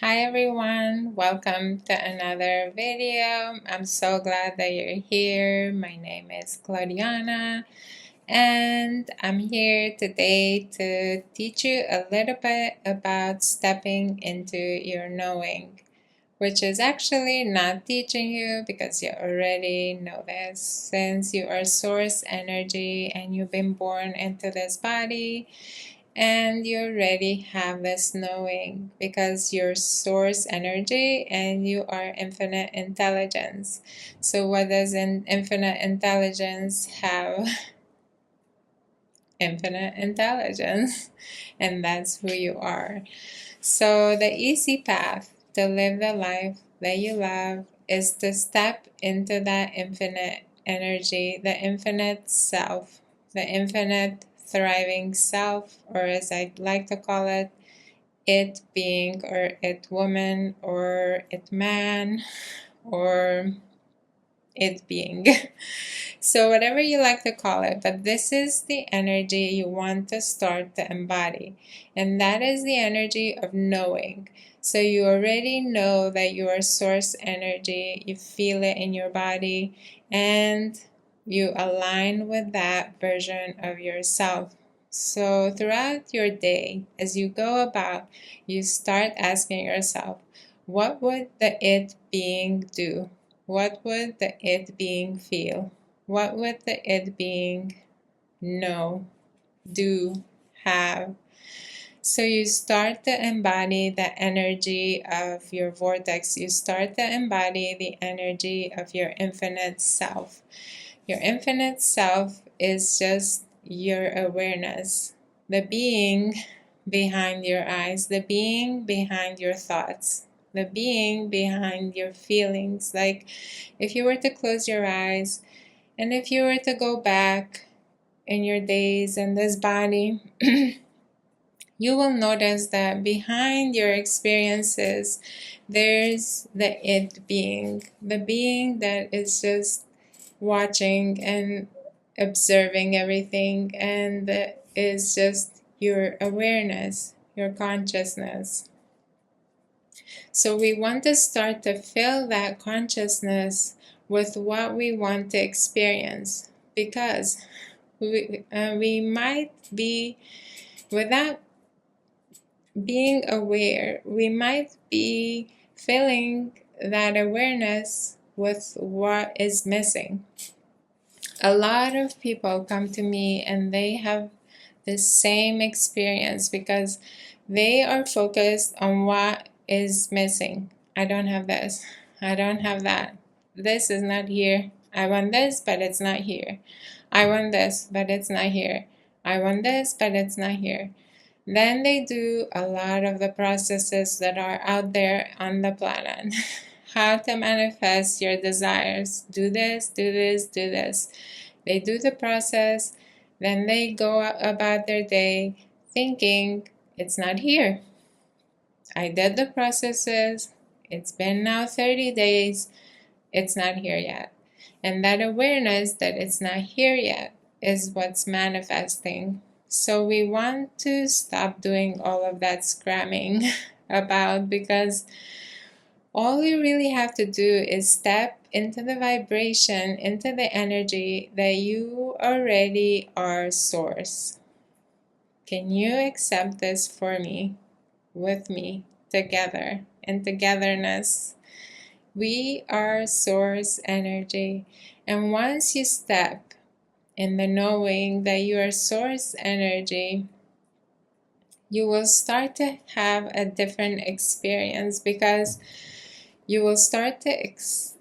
Hi everyone, welcome to another video. I'm so glad that you're here. My name is Claudiana and I'm here today to teach you a little bit about stepping into your knowing, which is actually not teaching you because you already know this. Since you are source energy and you've been born into this body, and you already have this knowing because you're source energy and you are infinite intelligence. So, what does an infinite intelligence have? Infinite intelligence, and that's who you are. So, the easy path to live the life that you love is to step into that infinite energy, the infinite self, the infinite thriving self, or as I like to call it being, or it woman, or it man, or it being. So, whatever you like to call it, but this is the energy you want to start to embody, and that is the energy of knowing. So, you already know that you are source energy, you feel it in your body, and you align with that version of yourself. So, throughout your day, as you go about, you start asking yourself, what would the it being do? What would the it being feel? What would the it being know, do, have? So you start to embody the energy of your vortex. You start to embody the energy of your infinite self. Your infinite self is just your awareness, the being behind your eyes, the being behind your thoughts, the being behind your feelings. Like if you were to close your eyes and if you were to go back in your days in this body, you will notice that behind your experiences, there's the it being, the being that is just watching and observing everything, and that is just your awareness, your consciousness. So we want to start to fill that consciousness with what we want to experience, because we might be, without being aware, we might be filling that awareness with what is missing. A lot of people come to me and they have the same experience because they are focused on what is missing. I don't have this. I don't have that. This is not here. I want this, but it's not here. I want this, but it's not here. I want this, but it's not here. Then they do a lot of the processes that are out there on the planet. How to manifest your desires. Do this, do this, do this. They do the process, then they go about their day thinking it's not here. I did the processes, it's been now 30 days, it's not here yet. And that awareness that it's not here yet is what's manifesting. So we want to stop doing all of that scramming about, because all you really have to do is step into the vibration, into the energy that you already are source. Can you accept this for me, with me, together, in togetherness? We are source energy. And once you step in the knowing that you are source energy, you will start to have a different experience, because you will start to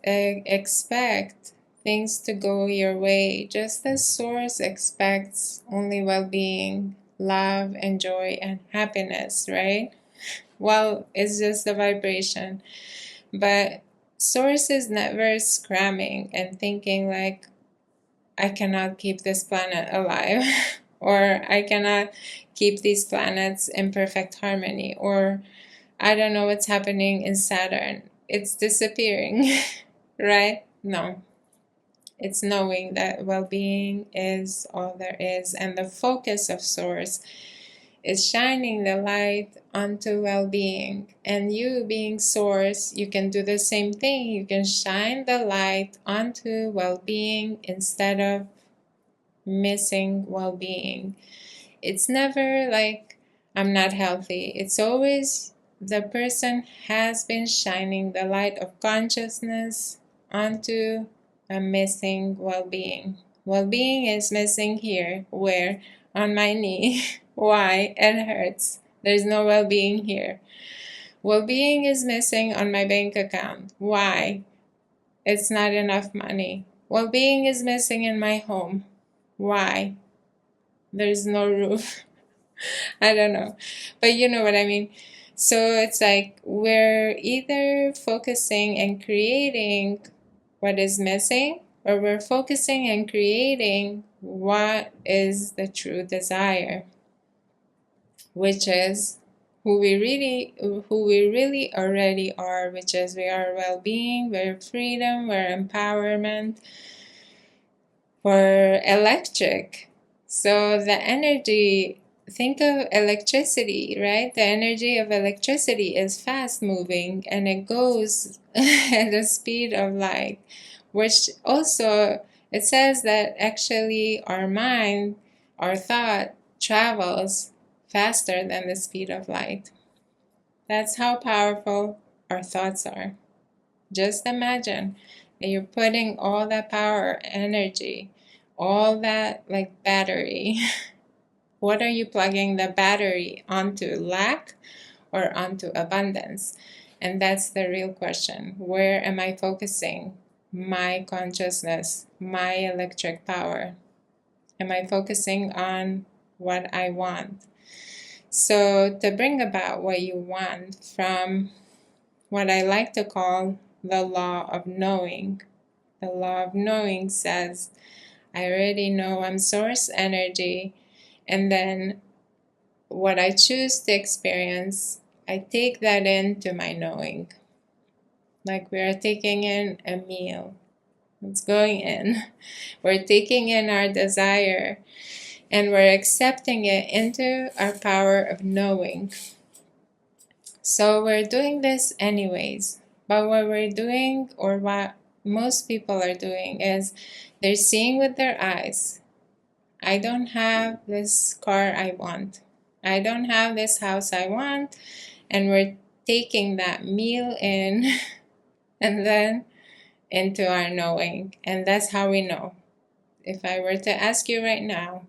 expect things to go your way, just as Source expects only well being, love, and joy and happiness, right? Well, it's just the vibration. But Source is never scramming and thinking, like, I cannot keep this planet alive, or I cannot keep these planets in perfect harmony, or I don't know what's happening in Saturn. It's disappearing, right? No. It's knowing that well being is all there is, and the focus of Source is shining the light onto well-being. And you being source, you can do the same thing. You can shine the light onto well-being instead of missing well-being. It's never like I'm not healthy. It's always the person has been shining the light of consciousness onto a missing well-being. Well-being is missing here. Where? On my knee. Why? It hurts. There's no well-being here. Well-being is missing on my bank account. Why? It's not enough money. Well-being is missing in my home. Why? There's no roof. I don't know. But you know what I mean. So it's like we're either focusing and creating what is missing, or we're focusing and creating what is the true desire, which is who we really already are, which is we are well-being, we're freedom, we're empowerment, we're electric. So the energy, think of electricity, right? The energy of electricity is fast moving and it goes at the speed of light, which also it says that actually our mind, our thought travels faster than the speed of light. That's how powerful our thoughts are. Just imagine that you're putting all that power, energy, all that like battery. What are you plugging the battery onto? Lack or onto abundance? And that's the real question. Where am I focusing my consciousness, my electric power? Am I focusing on what I want? So to bring about what you want from what I like to call the law of knowing. The law of knowing says, I already know I'm source energy, and then what I choose to experience, I take that into my knowing. Like we are taking in a meal. It's going in. We're taking in our desire, and we're accepting it into our power of knowing. So we're doing this anyways. But what we're doing, or what most people are doing, is they're seeing with their eyes. I don't have this car I want. I don't have this house I want. And we're taking that meal in and then into our knowing. And that's how we know. If I were to ask you right now,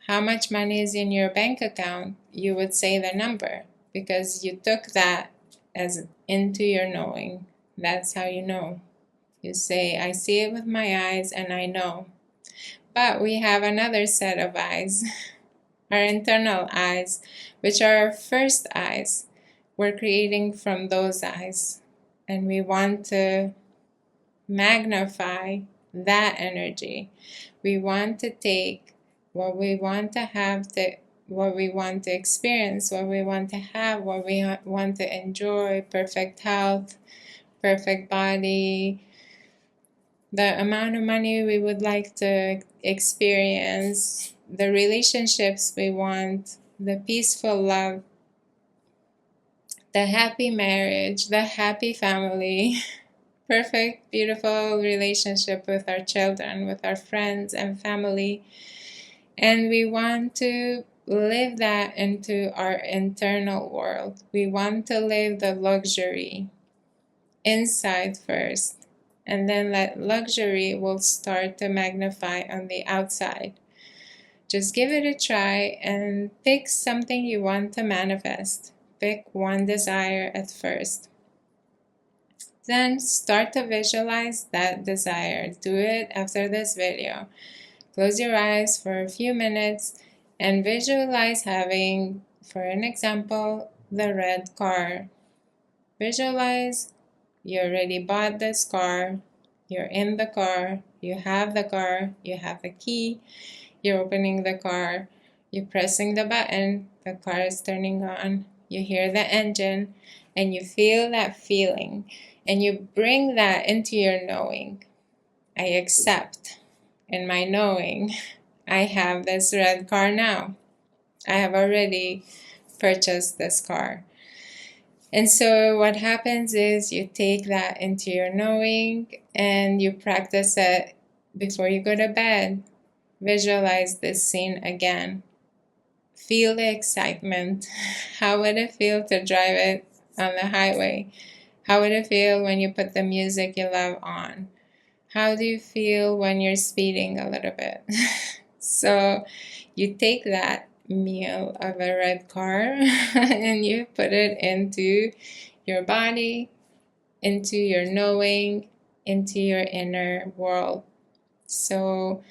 how much money is in your bank account, you would say the number because you took that as into your knowing. That's how you know. You say, I see it with my eyes and I know. But we have another set of eyes, our internal eyes, which are our first eyes. We're creating from those eyes. And we want to magnify that energy. We want to take what we want to have, what we want to experience, what we want to have, what we want to enjoy, perfect health, perfect body, the amount of money we would like to experience, the relationships we want, the peaceful love, the happy marriage, the happy family, perfect, beautiful relationship with our children, with our friends and family. And we want to live that into our internal world. We want to live the luxury inside first, and then that luxury will start to magnify on the outside. Just give it a try and pick something you want to manifest. Pick one desire at first. Then start to visualize that desire. Do it after this video. Close your eyes for a few minutes and visualize having, for an example, the red car. Visualize you already bought this car, you're in the car, you have the key, you're opening the car, you're pressing the button, the car is turning on, you hear the engine, and you feel that feeling, and you bring that into your knowing. I accept. In my knowing, I have this red car now. I have already purchase this car. And so what happens is you take that into your knowing and you practice it before you go to bed. Visualize this scene again. Feel the excitement. How would it feel to drive it on the highway? How would it feel when you put the music you love on? How do you feel when you're speeding a little bit? So you take that meal of a red car and you put it into your body, into your knowing, into your inner world. So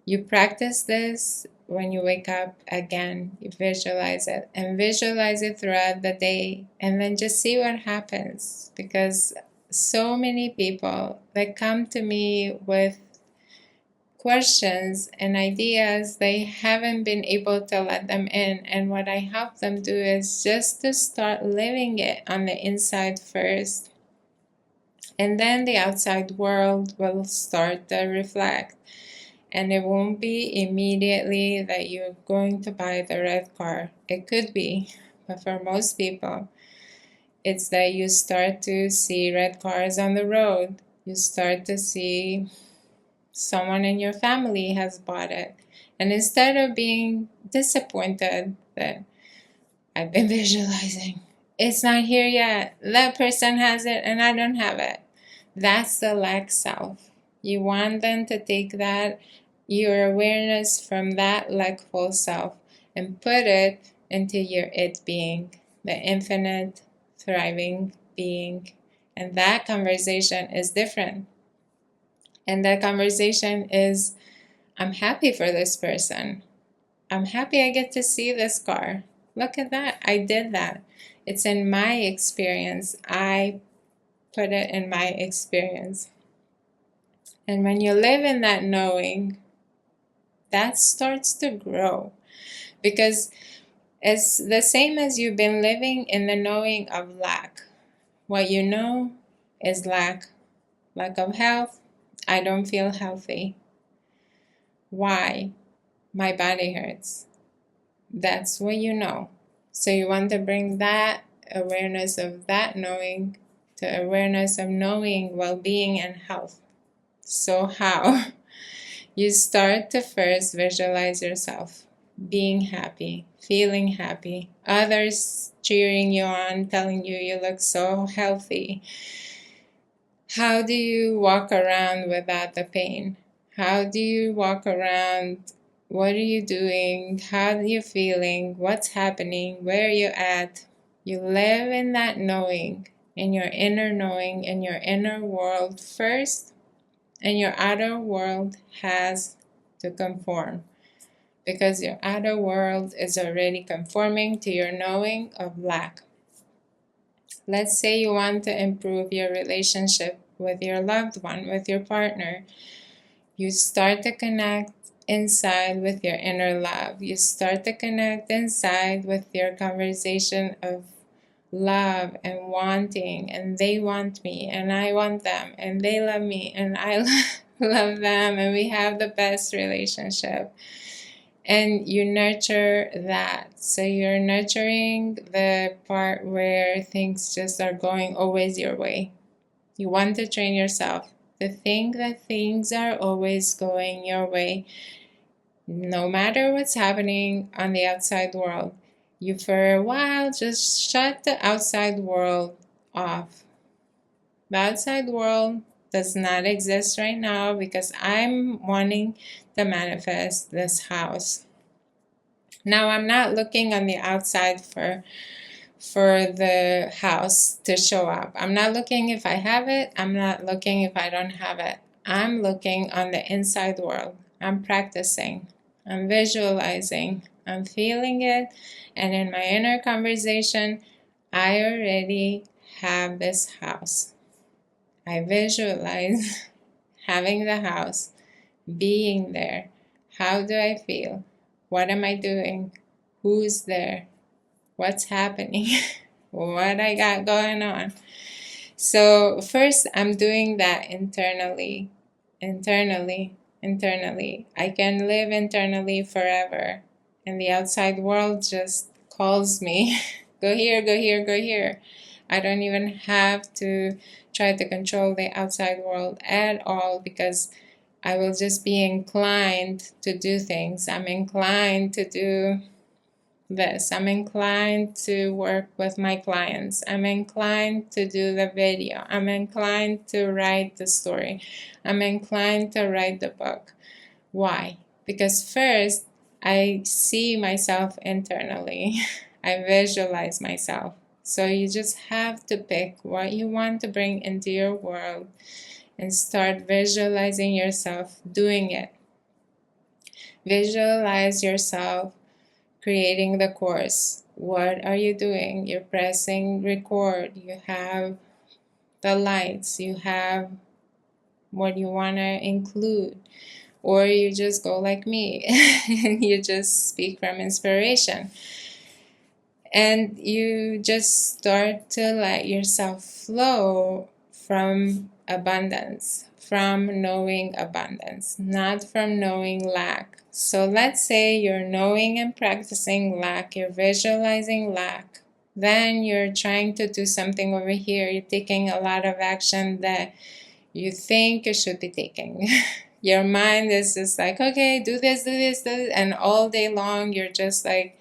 you practice this when you wake up again. You visualize it and visualize it throughout the day, and then just see what happens. Because so many people that come to me with questions and ideas, they haven't been able to let them in. And what I help them do is just to start living it on the inside first. And then the outside world will start to reflect. And it won't be immediately that you're going to buy the red car. It could be, but for most people, it's that you start to see red cars on the road. You start to see someone in your family has bought it. And instead of being disappointed that I've been visualizing, it's not here yet, that person has it and I don't have it. That's the lack self. You want them to take that, your awareness from that lackful self, and put it into your it being, the infinite, thriving being. And that conversation is different. And that conversation is, I'm happy for this person. I'm happy I get to see this car. Look at that. I did that. It's in my experience. I put it in my experience. And when you live in that knowing, that starts to grow. Because it's the same as you've been living in the knowing of lack. What you know is lack. Lack of health. I don't feel healthy. Why? My body hurts. That's what you know. So you want to bring that awareness of that knowing to awareness of knowing well-being and health. So how? You start to first visualize yourself being happy, feeling happy, others cheering you on, telling you you look so healthy. How do you walk around without the pain? How do you walk around? What are you doing? How are you feeling? What's happening? Where are you at? You live in that knowing, in your inner knowing, in your inner world first, and your outer world has to conform. Because your outer world is already conforming to your knowing of lack. Let's say you want to improve your relationship with your loved one, with your partner. You start to connect inside with your inner love. You start to connect inside with your conversation of love and wanting, and they want me and I want them, and they love me and I love them, and we have the best relationship. And you nurture that. So you're nurturing the part where things just are going always your way. You want to train yourself to think that things are always going your way, no matter what's happening on the outside world. You for a while just shut the outside world off. The outside world does not exist right now because I'm wanting to manifest this house. Now I'm not looking on the outside for the house to show up. I'm not looking if I have it. I'm not looking if I don't have it. I'm looking on the inside world. I'm practicing. I'm visualizing. I'm feeling it. And in my inner conversation, I already have this house. I visualize having the house, being there. How do I feel? What am I doing? Who's there? What's happening? What I got going on? So first, I'm doing that internally. I can live internally forever. And the outside world just calls me, go here, go here, go here. I don't even have to try to control the outside world at all, because I will just be inclined to do things. I'm inclined to do this. I'm inclined to work with my clients. I'm inclined to do the video. I'm inclined to write the story. I'm inclined to write the book. Why? Because first, I see myself internally. I visualize myself. So you just have to pick what you want to bring into your world and start visualizing yourself doing it. Visualize yourself creating the course. What are you doing? You're pressing record. You have the lights. You have what you want to include. Or you just go like me and you just speak from inspiration. And you just start to let yourself flow from abundance, from knowing abundance, not from knowing lack. So let's say you're knowing and practicing lack, you're visualizing lack, then you're trying to do something over here, you're taking a lot of action that you think you should be taking. Your mind is just like, okay, do this, do this, do this, and all day long you're just like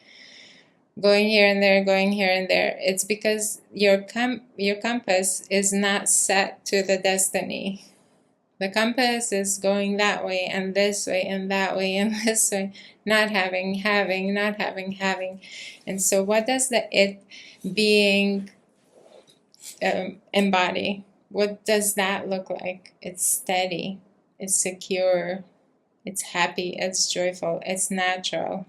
going here and there, going here and there. It's because your compass is not set to the destiny. The compass is going that way and this way and that way and this way, not having, not having. And so what does the it being embody? What does that look like? It's steady, it's secure, it's happy, it's joyful, it's natural,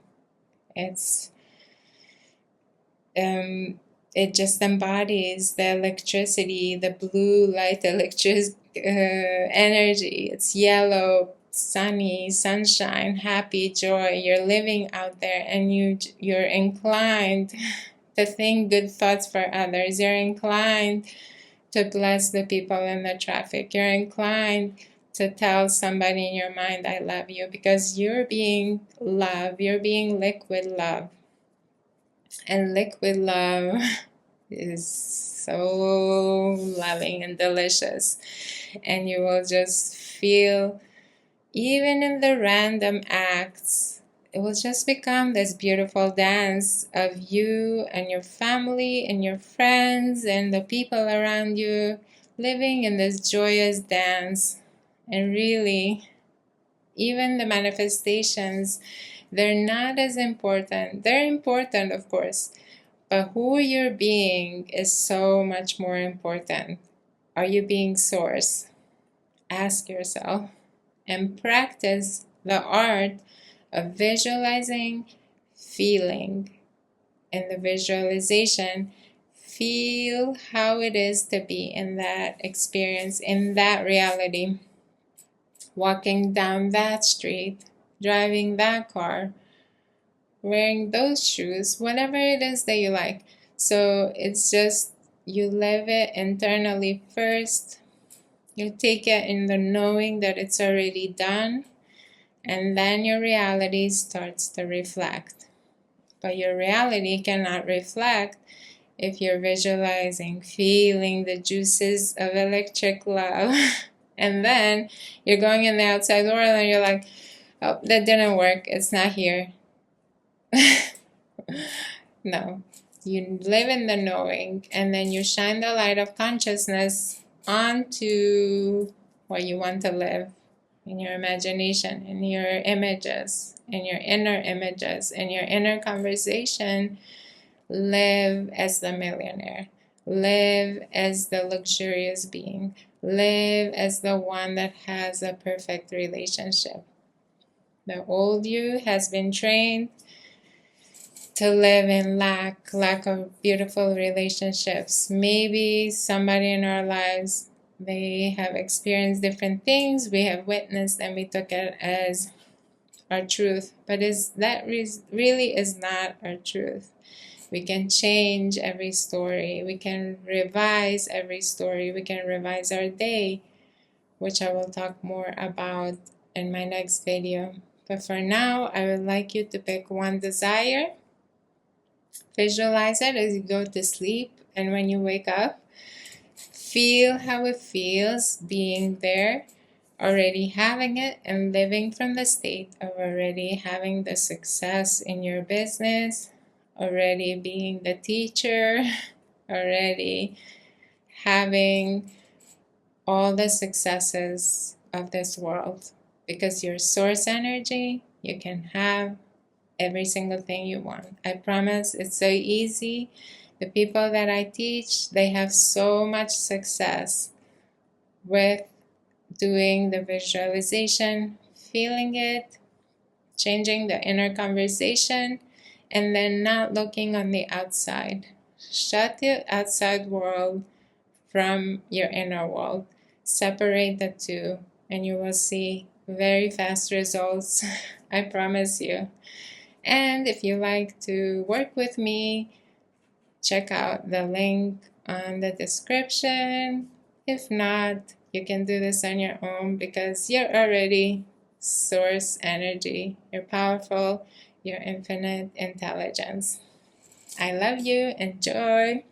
it just embodies the electricity, the blue light electric energy. It's yellow, sunny, sunshine, happy, joy. You're living out there, and you're inclined to think good thoughts for others. You're inclined to bless the people in the traffic. You're inclined to tell somebody in your mind, I love you, because you're being love. You're being liquid love. And liquid love is so loving and delicious. And you will just feel, even in the random acts, it will just become this beautiful dance of you and your family and your friends and the people around you living in this joyous dance. And really, even the manifestations, they're not as important. They're important, of course, but who you're being is so much more important. Are you being source? Ask yourself and practice the art of visualizing, feeling. In the visualization, feel how it is to be in that experience, in that reality. Walking down that street, driving that car, wearing those shoes, whatever it is that you like. So it's just, you live it internally first. You take it in the knowing that it's already done, and then your reality starts to reflect. But your reality cannot reflect if you're visualizing, feeling the juices of electric love. And then you're going in the outside world and you're like, oh, that didn't work. It's not here. No. You live in the knowing, and then you shine the light of consciousness onto what you want to live in your imagination, in your images, in your inner images, in your inner conversation. Live as the millionaire. Live as the luxurious being. Live as the one that has a perfect relationship. The old you has been trained to live in lack of beautiful relationships. Maybe somebody in our lives, they have experienced different things, we have witnessed, and we took it as our truth. But that really is not our truth. We can change every story. We can revise every story. We can revise our day, which I will talk more about in my next video. But for now, I would like you to pick one desire Visualize it as you go to sleep, and when you wake up, feel how it feels being there, already having it, and living from the state of already having the success in your business, already being the teacher, already having all the successes of this world. Because your source energy, you can have every single thing you want. I promise it's so easy. The people that I teach, they have so much success with doing the visualization, feeling it, changing the inner conversation, and then not looking on the outside. Shut the outside world from your inner world. Separate the two, and you will see very fast results. I promise you. And if you like to work with me, check out the link on the description. If not, you can do this on your own because you're already source energy. You're powerful. You're infinite intelligence. I love you. Enjoy.